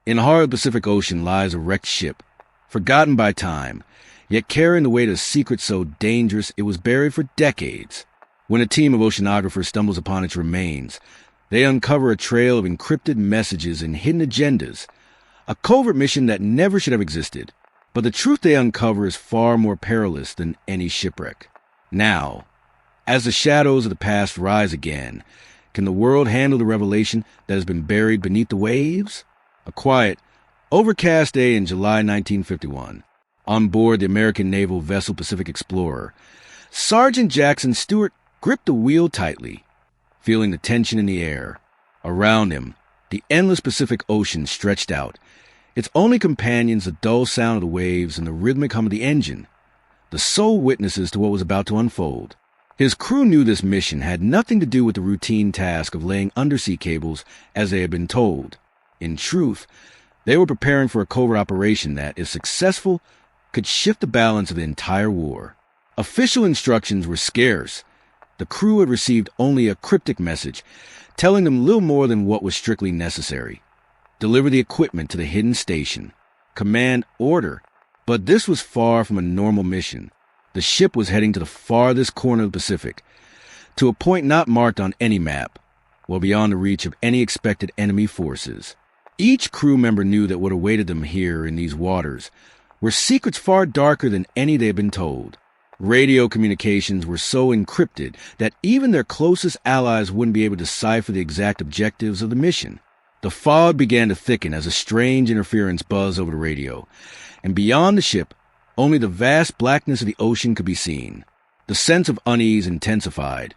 In the heart of the Pacific Ocean lies a wrecked ship, forgotten by time, yet carrying the weight of a secret so dangerous it was buried for decades. When a team of oceanographers stumbles upon its remains, they uncover a trail of encrypted messages and hidden agendas, a covert mission that never should have existed. But the truth they uncover is far more perilous than any shipwreck. Now, as the shadows of the past rise again, can the world handle the revelation that has been buried beneath the waves? A quiet, overcast day in July 1951, on board the American naval vessel Pacific Explorer, Sergeant Jackson Stewart gripped the wheel tightly, feeling the tension in the air. Around him, the endless Pacific Ocean stretched out, its only companions the dull sound of the waves and the rhythmic hum of the engine, the sole witnesses to what was about to unfold. His crew knew this mission had nothing to do with the routine task of laying undersea cables as they had been told. In truth, they were preparing for a covert operation that, if successful, could shift the balance of the entire war. Official instructions were scarce. The crew had received only a cryptic message, telling them little more than what was strictly necessary. Deliver the equipment to the hidden station. Command order. But this was far from a normal mission. The ship was heading to the farthest corner of the Pacific, to a point not marked on any map, well beyond the reach of any expected enemy forces. Each crew member knew that what awaited them here in these waters were secrets far darker than any they had been told. Radio communications were so encrypted that even their closest allies wouldn't be able to decipher the exact objectives of the mission. The fog began to thicken as a strange interference buzzed over the radio, and beyond the ship, only the vast blackness of the ocean could be seen. The sense of unease intensified,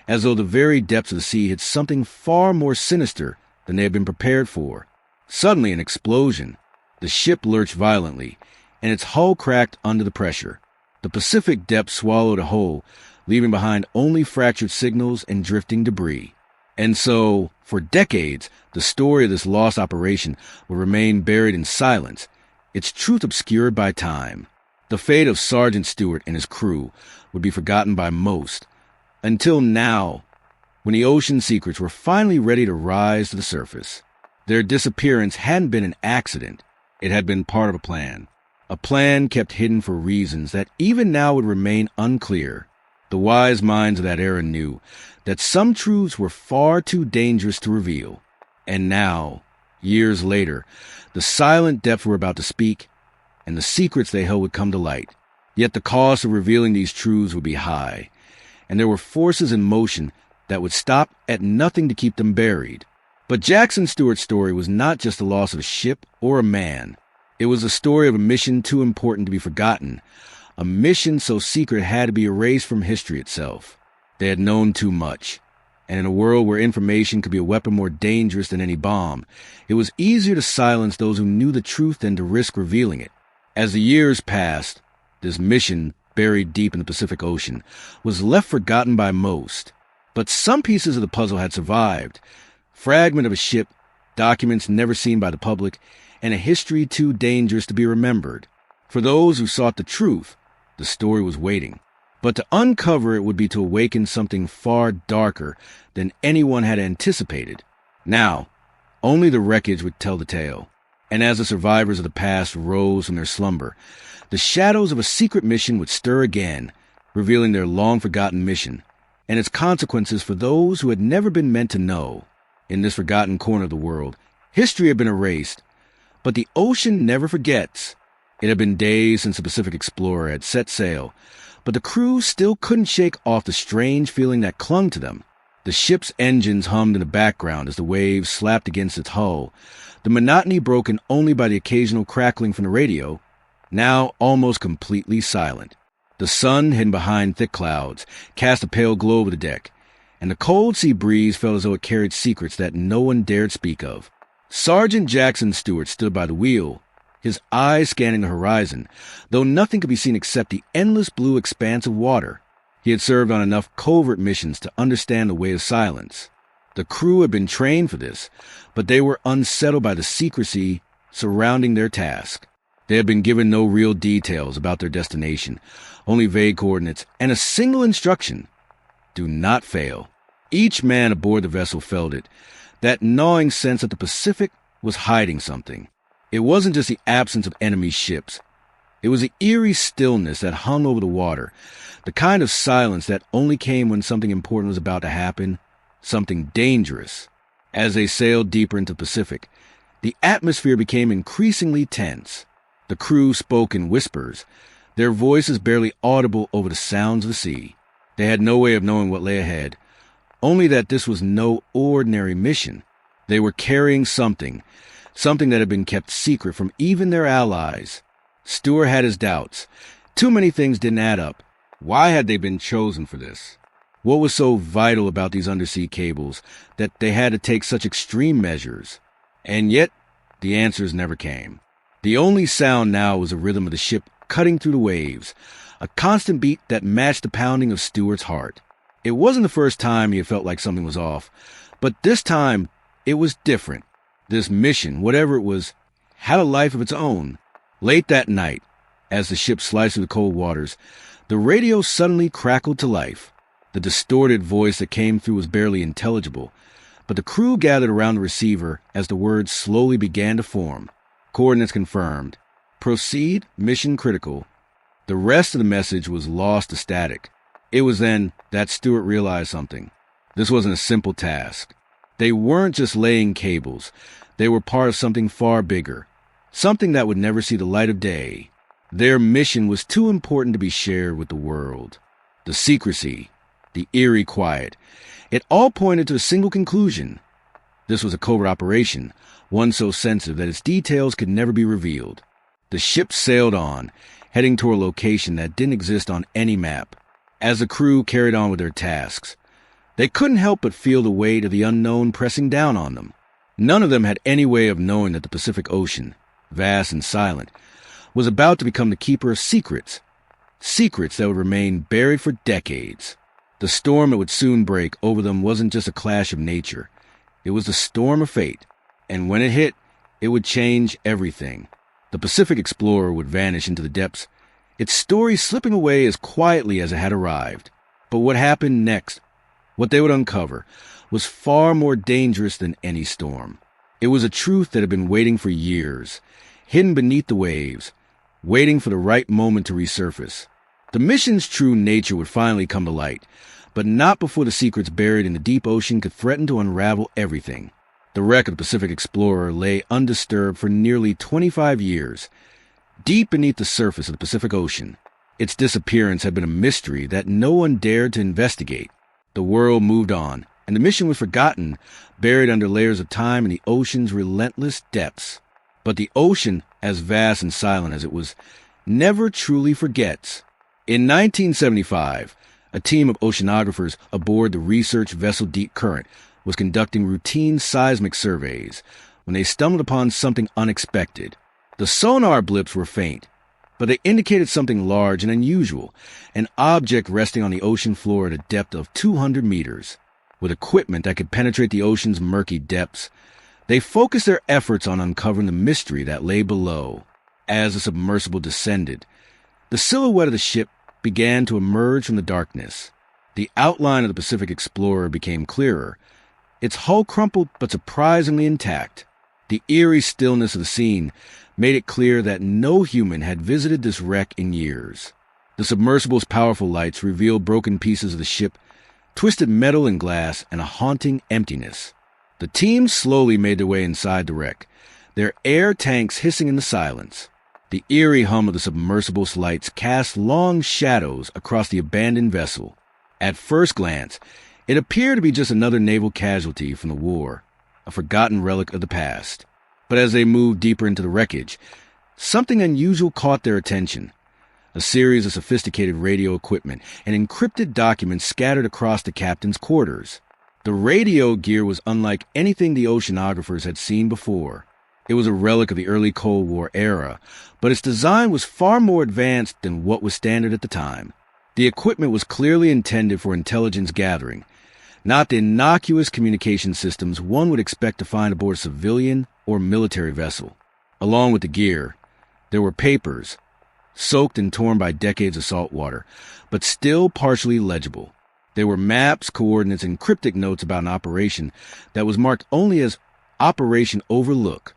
as though the very depths of the sea hid something far more sinister than they had been prepared for. Suddenly, an explosion. The ship lurched violently, and its hull cracked under the pressure. The Pacific depths swallowed a whole, leaving behind only fractured signals and drifting debris. And so, for decades, the story of this lost operation would remain buried in silence, its truth obscured by time. The fate of Sergeant Stewart and his crew would be forgotten by most, until now, when the ocean secrets were finally ready to rise to the surface. Their disappearance hadn't been an accident. It had been part of a plan kept hidden for reasons that even now would remain unclear. The wise minds of that era knew that some truths were far too dangerous to reveal. And now, years later, the silent depths were about to speak, and the secrets they held would come to light. Yet the cost of revealing these truths would be high, and there were forces in motion that would stop at nothing to keep them buried. But Jackson Stewart's story was not just the loss of a ship or a man. It was the story of a mission too important to be forgotten, a mission so secret it had to be erased from history itself. They had known too much, and in a world where information could be a weapon more dangerous than any bomb, it was easier to silence those who knew the truth than to risk revealing it. As the years passed, this mission, buried deep in the Pacific Ocean, was left forgotten by most. But some pieces of the puzzle had survived. Fragment of a ship, documents never seen by the public, and a history too dangerous to be remembered. For those who sought the truth, the story was waiting. But to uncover it would be to awaken something far darker than anyone had anticipated. Now, only the wreckage would tell the tale. And as the survivors of the past rose from their slumber, the shadows of a secret mission would stir again, revealing their long-forgotten mission, and its consequences for those who had never been meant to know. In this forgotten corner of the world, history had been erased, but the ocean never forgets. It had been days since the Pacific Explorer had set sail, but the crew still couldn't shake off the strange feeling that clung to them. The ship's engines hummed in the background as the waves slapped against its hull, the monotony broken only by the occasional crackling from the radio, now almost completely silent. The sun, hidden behind thick clouds, cast a pale glow over the deck, and the cold sea breeze felt as though it carried secrets that no one dared speak of. Sergeant Jackson Stewart stood by the wheel, his eyes scanning the horizon, though nothing could be seen except the endless blue expanse of water. He had served on enough covert missions to understand the way of silence. The crew had been trained for this, but they were unsettled by the secrecy surrounding their task. They had been given no real details about their destination, only vague coordinates and a single instruction: do not fail. Each man aboard the vessel felt it, that gnawing sense that the Pacific was hiding something. It wasn't just the absence of enemy ships. It was the eerie stillness that hung over the water, the kind of silence that only came when something important was about to happen, something dangerous. As they sailed deeper into the Pacific, the atmosphere became increasingly tense. The crew spoke in whispers, their voices barely audible over the sounds of the sea. They had no way of knowing what lay ahead, only that this was no ordinary mission. They were carrying something that had been kept secret from even their allies. Stewart had his doubts. Too many things didn't add up. Why had they been chosen for this? What was so vital about these undersea cables that they had to take such extreme measures? And yet, the answers never came. The only sound now was the rhythm of the ship cutting through the waves, a constant beat that matched the pounding of Stewart's heart. It wasn't the first time he had felt like something was off, but this time it was different. This mission, whatever it was, had a life of its own. Late that night, as the ship sliced through the cold waters, the radio suddenly crackled to life. The distorted voice that came through was barely intelligible, but the crew gathered around the receiver as the words slowly began to form. Coordinates confirmed. Proceed, mission critical. The rest of the message was lost to static. It was then that Stewart realized something. This wasn't a simple task. They weren't just laying cables. They were part of something far bigger, something that would never see the light of day. Their mission was too important to be shared with the world. The secrecy, the eerie quiet, it all pointed to a single conclusion. This was a covert operation, one so sensitive that its details could never be revealed. The ship sailed on, heading toward a location that didn't exist on any map. As the crew carried on with their tasks, they couldn't help but feel the weight of the unknown pressing down on them. None of them had any way of knowing that the Pacific Ocean, vast and silent, was about to become the keeper of secrets that would remain buried for decades. The storm that would soon break over them wasn't just a clash of nature. It was the storm of fate, and when it hit, it would change everything. The Pacific Explorer would vanish into the depths, its story slipping away as quietly as it had arrived. But what happened next, what they would uncover, was far more dangerous than any storm. It was a truth that had been waiting for years, hidden beneath the waves, waiting for the right moment to resurface. The mission's true nature would finally come to light, but not before the secrets buried in the deep ocean could threaten to unravel everything. The wreck of the Pacific Explorer lay undisturbed for nearly 25 years, deep beneath the surface of the Pacific Ocean. Its disappearance had been a mystery that no one dared to investigate. The world moved on, and the mission was forgotten, buried under layers of time in the ocean's relentless depths. But the ocean, as vast and silent as it was, never truly forgets. In 1975, a team of oceanographers aboard the research vessel Deep Current was conducting routine seismic surveys when they stumbled upon something unexpected. The sonar blips were faint, but they indicated something large and unusual, an object resting on the ocean floor at a depth of 200 meters. With equipment that could penetrate the ocean's murky depths, they focused their efforts on uncovering the mystery that lay below. As the submersible descended, the silhouette of the ship began to emerge from the darkness. The outline of the Pacific Explorer became clearer, its hull crumpled but surprisingly intact. The eerie stillness of the scene made it clear that no human had visited this wreck in years. The submersible's powerful lights revealed broken pieces of the ship, twisted metal and glass, and a haunting emptiness. The team slowly made their way inside the wreck, their air tanks hissing in the silence. The eerie hum of the submersible's lights cast long shadows across the abandoned vessel. At first glance, it appeared to be just another naval casualty from the war, a forgotten relic of the past. But as they moved deeper into the wreckage, something unusual caught their attention. A series of sophisticated radio equipment and encrypted documents scattered across the captain's quarters. The radio gear was unlike anything the oceanographers had seen before. It was a relic of the early Cold War era, but its design was far more advanced than what was standard at the time. The equipment was clearly intended for intelligence gathering, not the innocuous communication systems one would expect to find aboard a civilian or military vessel. Along with the gear, there were papers, soaked and torn by decades of salt water, but still partially legible. There were maps, coordinates, and cryptic notes about an operation that was marked only as Operation Overlook.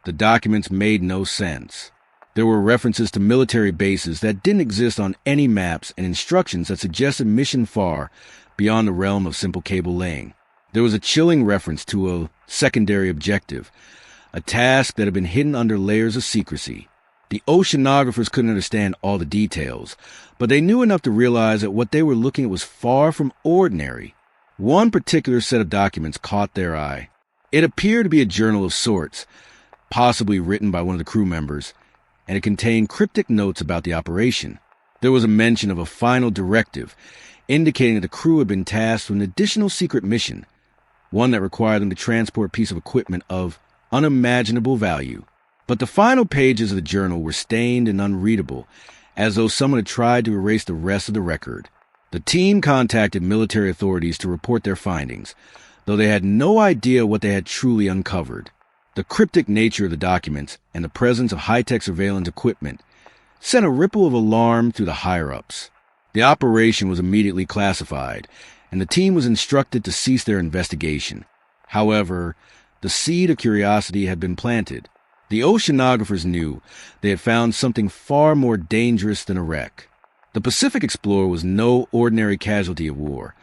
The documents made no sense. There were references to military bases that didn't exist on any maps and instructions that suggested mission far beyond the realm of simple cable laying. There was a chilling reference to a secondary objective, a task that had been hidden under layers of secrecy. The oceanographers couldn't understand all the details, but they knew enough to realize that what they were looking at was far from ordinary. One particular set of documents caught their eye. It appeared to be a journal of sorts, possibly written by one of the crew members, and it contained cryptic notes about the operation. There was a mention of a final directive, indicating that the crew had been tasked with an additional secret mission, one that required them to transport a piece of equipment of unimaginable value. But the final pages of the journal were stained and unreadable, as though someone had tried to erase the rest of the record. The team contacted military authorities to report their findings, though they had no idea what they had truly uncovered. The cryptic nature of the documents and the presence of high-tech surveillance equipment sent a ripple of alarm through the higher-ups. The operation was immediately classified, and the team was instructed to cease their investigation. However, the seed of curiosity had been planted. The oceanographers knew they had found something far more dangerous than a wreck. The Pacific Explorer was no ordinary casualty of war.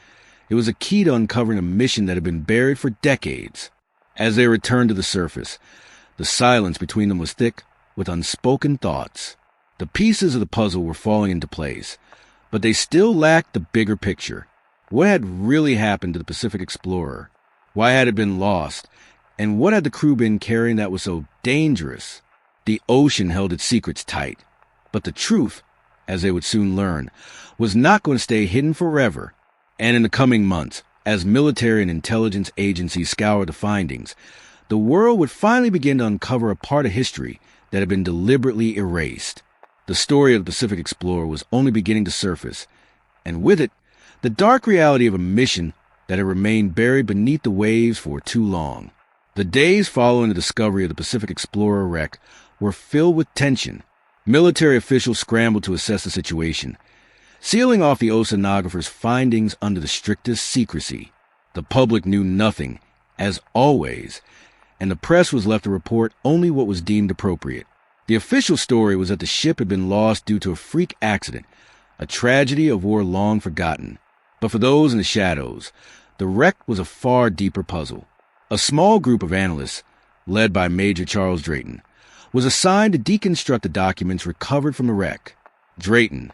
It was a key to uncovering a mission that had been buried for decades. As they returned to the surface, the silence between them was thick with unspoken thoughts. The pieces of the puzzle were falling into place, but they still lacked the bigger picture. What had really happened to the Pacific Explorer? Why had it been lost? And what had the crew been carrying that was so dangerous? The ocean held its secrets tight, but the truth, as they would soon learn, was not going to stay hidden forever. And in the coming months, as military and intelligence agencies scoured the findings, the world would finally begin to uncover a part of history that had been deliberately erased. The story of the Pacific Explorer was only beginning to surface, and with it, the dark reality of a mission that had remained buried beneath the waves for too long. The days following the discovery of the Pacific Explorer wreck were filled with tension. Military officials scrambled to assess the situation, sealing off the oceanographers' findings under the strictest secrecy. The public knew nothing, as always, and the press was left to report only what was deemed appropriate. The official story was that the ship had been lost due to a freak accident, a tragedy of war long forgotten. But for those in the shadows, the wreck was a far deeper puzzle. A small group of analysts, led by Major Charles Drayton, was assigned to deconstruct the documents recovered from the wreck. Drayton,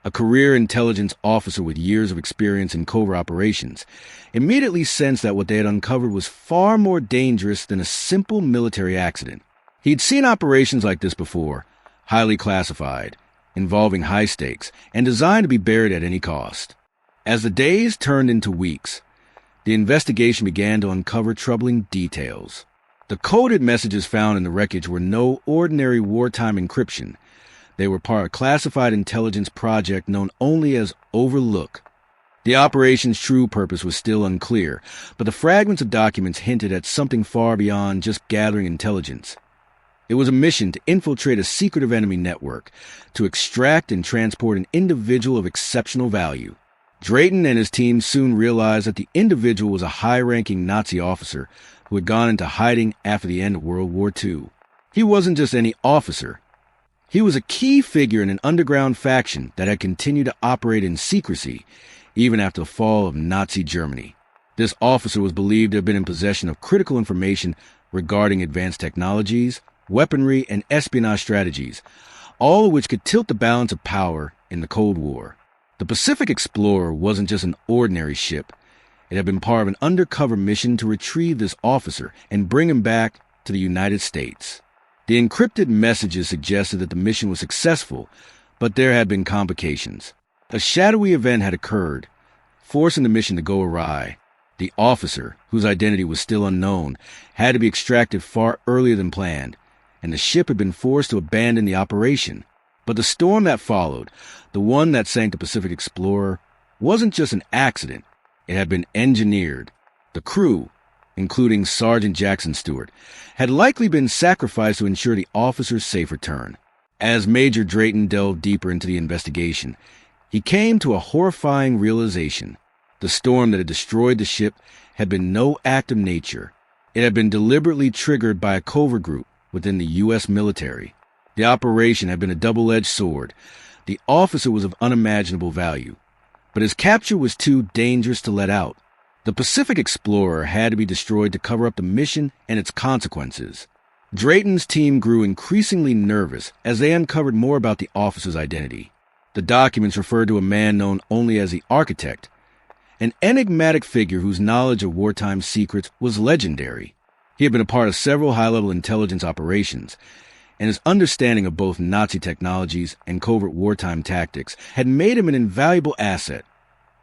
a career intelligence officer with years of experience in covert operations, immediately sensed that what they had uncovered was far more dangerous than a simple military accident. He'd seen operations like this before, highly classified, involving high stakes, and designed to be buried at any cost. As the days turned into weeks, the investigation began to uncover troubling details. The coded messages found in the wreckage were no ordinary wartime encryption. They were part of a classified intelligence project known only as Overlook. The operation's true purpose was still unclear, but the fragments of documents hinted at something far beyond just gathering intelligence. It was a mission to infiltrate a secretive enemy network, to extract and transport an individual of exceptional value. Drayton and his team soon realized that the individual was a high-ranking Nazi officer who had gone into hiding after the end of World War II. He wasn't just any officer. He was a key figure in an underground faction that had continued to operate in secrecy even after the fall of Nazi Germany. This officer was believed to have been in possession of critical information regarding advanced technologies, weaponry, and espionage strategies, all of which could tilt the balance of power in the Cold War. The Pacific Explorer wasn't just an ordinary ship. It had been part of an undercover mission to retrieve this officer and bring him back to the United States. The encrypted messages suggested that the mission was successful, but there had been complications. A shadowy event had occurred, forcing the mission to go awry. The officer, whose identity was still unknown, had to be extracted far earlier than planned, and the ship had been forced to abandon the operation. But the storm that followed, the one that sank the Pacific Explorer, wasn't just an accident. It had been engineered. The crew, including Sergeant Jackson Stewart, had likely been sacrificed to ensure the officer's safe return. As Major Drayton delved deeper into the investigation, he came to a horrifying realization. The storm that had destroyed the ship had been no act of nature. It had been deliberately triggered by a covert group, within the U.S. military. The operation had been a double-edged sword. The officer was of unimaginable value, but his capture was too dangerous to let out. The Pacific Explorer had to be destroyed to cover up the mission and its consequences. Drayton's team grew increasingly nervous as they uncovered more about the officer's identity. The documents referred to a man known only as the Architect, an enigmatic figure whose knowledge of wartime secrets was legendary. He had been a part of several high-level intelligence operations, and his understanding of both Nazi technologies and covert wartime tactics had made him an invaluable asset,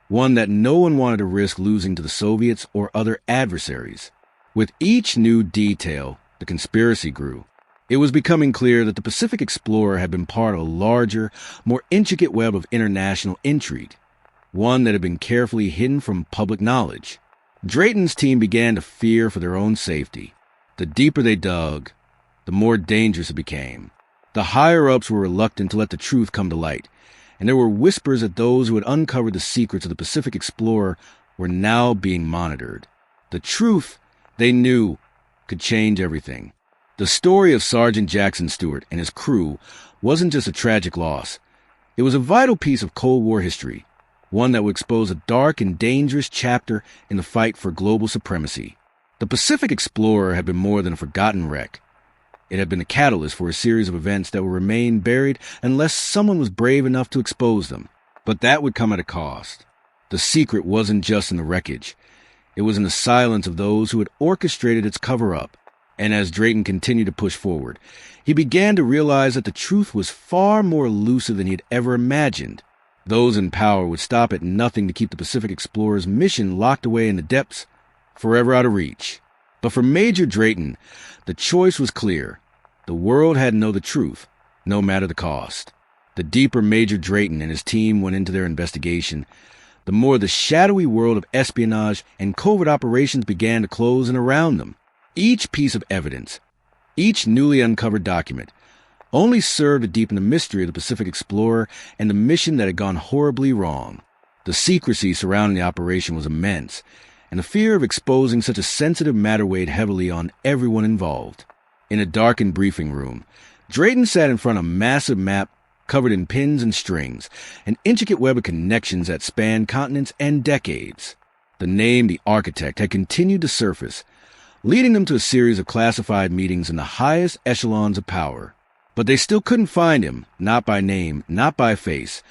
one that no one wanted to risk losing to the Soviets or other adversaries. With each new detail, the conspiracy grew. It was becoming clear that the Pacific Explorer had been part of a larger, more intricate web of international intrigue, one that had been carefully hidden from public knowledge. Drayton's team began to fear for their own safety. The deeper they dug, the more dangerous it became. The higher-ups were reluctant to let the truth come to light, and there were whispers that those who had uncovered the secrets of the Pacific Explorer were now being monitored. The truth, they knew, could change everything. The story of Sergeant Jackson Stewart and his crew wasn't just a tragic loss. It was a vital piece of Cold War history, one that would expose a dark and dangerous chapter in the fight for global supremacy. The Pacific Explorer had been more than a forgotten wreck. It had been a catalyst for a series of events that would remain buried unless someone was brave enough to expose them. But that would come at a cost. The secret wasn't just in the wreckage. It was in the silence of those who had orchestrated its cover-up. And as Drayton continued to push forward, he began to realize that the truth was far more elusive than he had ever imagined. Those in power would stop at nothing to keep the Pacific Explorer's mission locked away in the depths, forever out of reach. But for Major Drayton, the choice was clear. The world had to know the truth, no matter the cost. The deeper Major Drayton and his team went into their investigation, the more the shadowy world of espionage and covert operations began to close in around them. Each piece of evidence, each newly uncovered document, only served to deepen the mystery of the Pacific Explorer and the mission that had gone horribly wrong. The secrecy surrounding the operation was immense, and the fear of exposing such a sensitive matter weighed heavily on everyone involved. In a darkened briefing room, Drayton sat in front of a massive map covered in pins and strings, an intricate web of connections that spanned continents and decades. The name the Architect had continued to surface, leading them to a series of classified meetings in the highest echelons of power. But they still couldn't find him, not by name, not by face,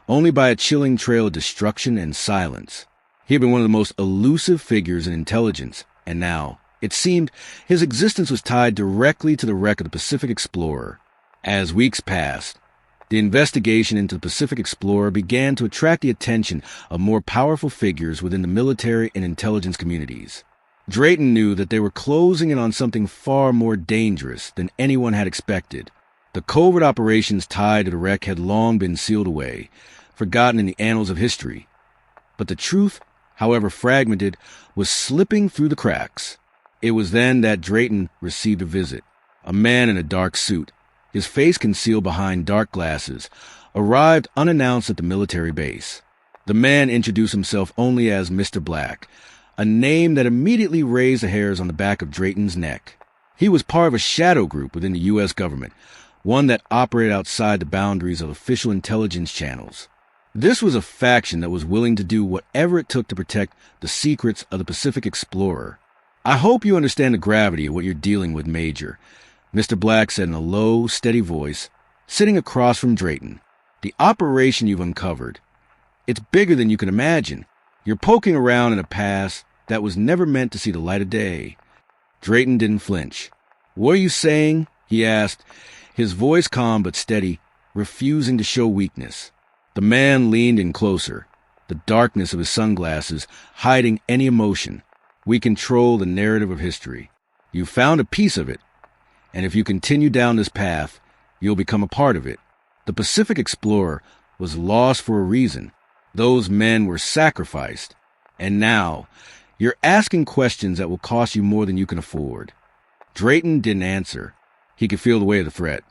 only by a chilling trail of destruction and silence. He had been one of the most elusive figures in intelligence, and now, it seemed, his existence was tied directly to the wreck of the Pacific Explorer. As weeks passed, the investigation into the Pacific Explorer began to attract the attention of more powerful figures within the military and intelligence communities. Drayton knew that they were closing in on something far more dangerous than anyone had expected. The covert operations tied to the wreck had long been sealed away, forgotten in the annals of history. But the truth, however fragmented, was slipping through the cracks. It was then that Drayton received a visit. A man in a dark suit, his face concealed behind dark glasses, arrived unannounced at the military base. The man introduced himself only as Mr. Black, a name that immediately raised the hairs on the back of Drayton's neck. He was part of a shadow group within the U.S. government, one that operated outside the boundaries of official intelligence channels. This was a faction that was willing to do whatever it took to protect the secrets of the Pacific Explorer. "I hope you understand the gravity of what you're dealing with, Major," Mr. Black said in a low, steady voice, sitting across from Drayton. "The operation you've uncovered, it's bigger than you can imagine. You're poking around in a past that was never meant to see the light of day." Drayton didn't flinch. "What are you saying?" he asked, his voice calm but steady, refusing to show weakness. The man leaned in closer, the darkness of his sunglasses hiding any emotion. "We control the narrative of history. You found a piece of it, and if you continue down this path, you'll become a part of it. The Pacific Explorer was lost for a reason. Those men were sacrificed. And now, you're asking questions that will cost you more than you can afford." Drayton didn't answer. He could feel the weight of the threat,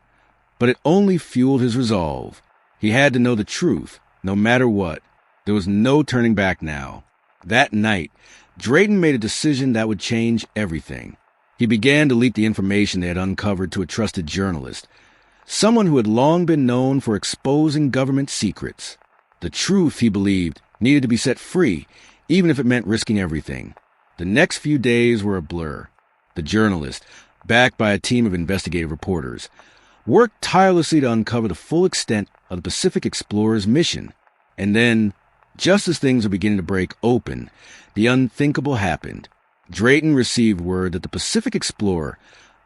but it only fueled his resolve. He had to know the truth, no matter what. There was no turning back now. That night, Drayton made a decision that would change everything. He began to leak the information they had uncovered to a trusted journalist, someone who had long been known for exposing government secrets. The truth, he believed, needed to be set free, even if it meant risking everything. The next few days were a blur. The journalist, backed by a team of investigative reporters, worked tirelessly to uncover the full extent of the Pacific Explorer's mission. And then, just as things were beginning to break open, the unthinkable happened. Drayton received word that the Pacific Explorer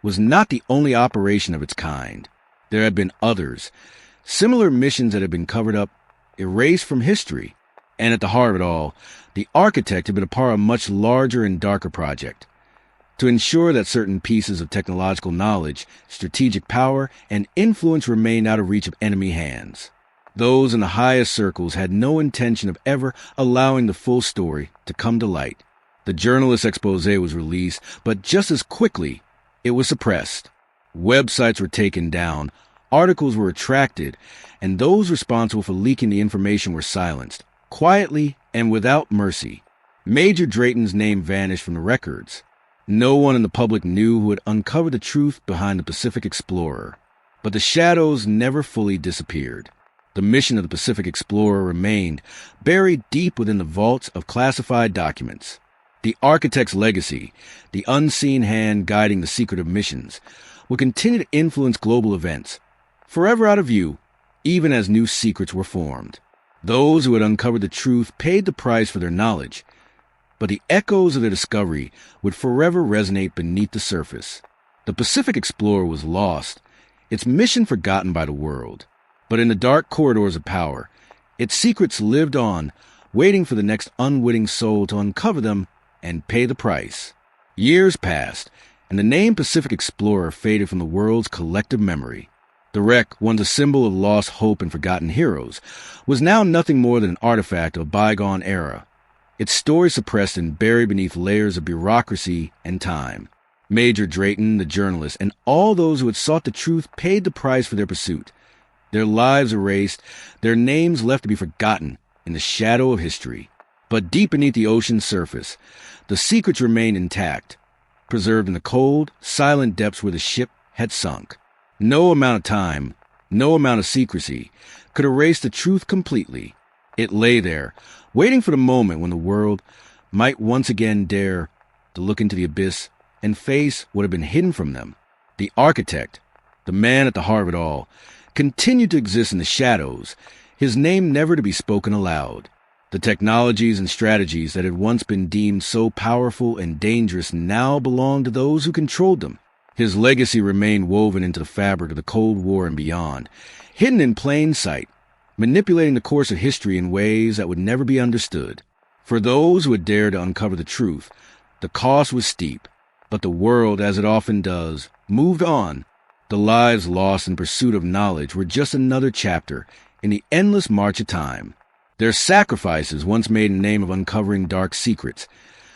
was not the only operation of its kind. There had been others, similar missions that had been covered up, erased from history. And at the heart of it all, the architect had been a part of a much larger and darker project to ensure that certain pieces of technological knowledge, strategic power, and influence remained out of reach of enemy hands. Those in the highest circles had no intention of ever allowing the full story to come to light. The journalist's expose was released, but just as quickly, it was suppressed. Websites were taken down, articles were retracted, and those responsible for leaking the information were silenced, quietly and without mercy. Major Drayton's name vanished from the records. No one in the public knew who had uncovered the truth behind the Pacific Explorer. But the shadows never fully disappeared. The mission of the Pacific Explorer remained buried deep within the vaults of classified documents. The architect's legacy, the unseen hand guiding the secretive missions, would continue to influence global events, forever out of view, even as new secrets were formed. Those who had uncovered the truth paid the price for their knowledge, but the echoes of their discovery would forever resonate beneath the surface. The Pacific Explorer was lost, its mission forgotten by the world. But in the dark corridors of power, its secrets lived on, waiting for the next unwitting soul to uncover them and pay the price. Years passed, and the name Pacific Explorer faded from the world's collective memory. The wreck, once a symbol of lost hope and forgotten heroes, was now nothing more than an artifact of a bygone era, its story suppressed and buried beneath layers of bureaucracy and time. Major Drayton, the journalist, and all those who had sought the truth paid the price for their pursuit. Their lives erased, their names left to be forgotten in the shadow of history. But deep beneath the ocean's surface, the secrets remained intact, preserved in the cold, silent depths where the ship had sunk. No amount of time, no amount of secrecy, could erase the truth completely. It lay there, waiting for the moment when the world might once again dare to look into the abyss and face what had been hidden from them. The architect, the man at the heart of it all, continued to exist in the shadows, his name never to be spoken aloud. The technologies and strategies that had once been deemed so powerful and dangerous now belonged to those who controlled them. His legacy remained woven into the fabric of the Cold War and beyond, hidden in plain sight, manipulating the course of history in ways that would never be understood. For those who had dared to uncover the truth, the cost was steep, but the world, as it often does, moved on. The lives lost in pursuit of knowledge were just another chapter in the endless march of time. Their sacrifices, once made in the name of uncovering dark secrets,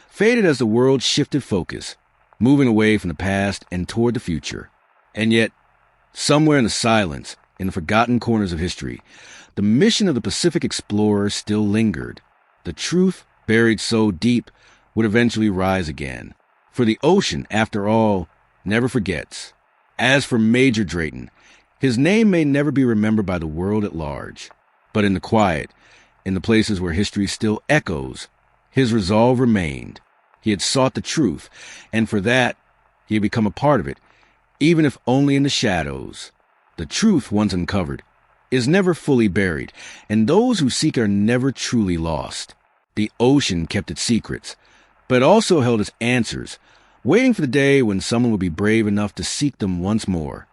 faded as the world shifted focus, moving away from the past and toward the future. And yet, somewhere in the silence, in the forgotten corners of history, the mission of the Pacific Explorer still lingered. The truth, buried so deep, would eventually rise again. For the ocean, after all, never forgets. As for Major Drayton, his name may never be remembered by the world at large. But in the quiet, in the places where history still echoes, his resolve remained. He had sought the truth, and for that, he had become a part of it, even if only in the shadows. The truth, once uncovered, is never fully buried, and those who seek are never truly lost. The ocean kept its secrets, but also held its answers, waiting for the day when someone would be brave enough to seek them once more.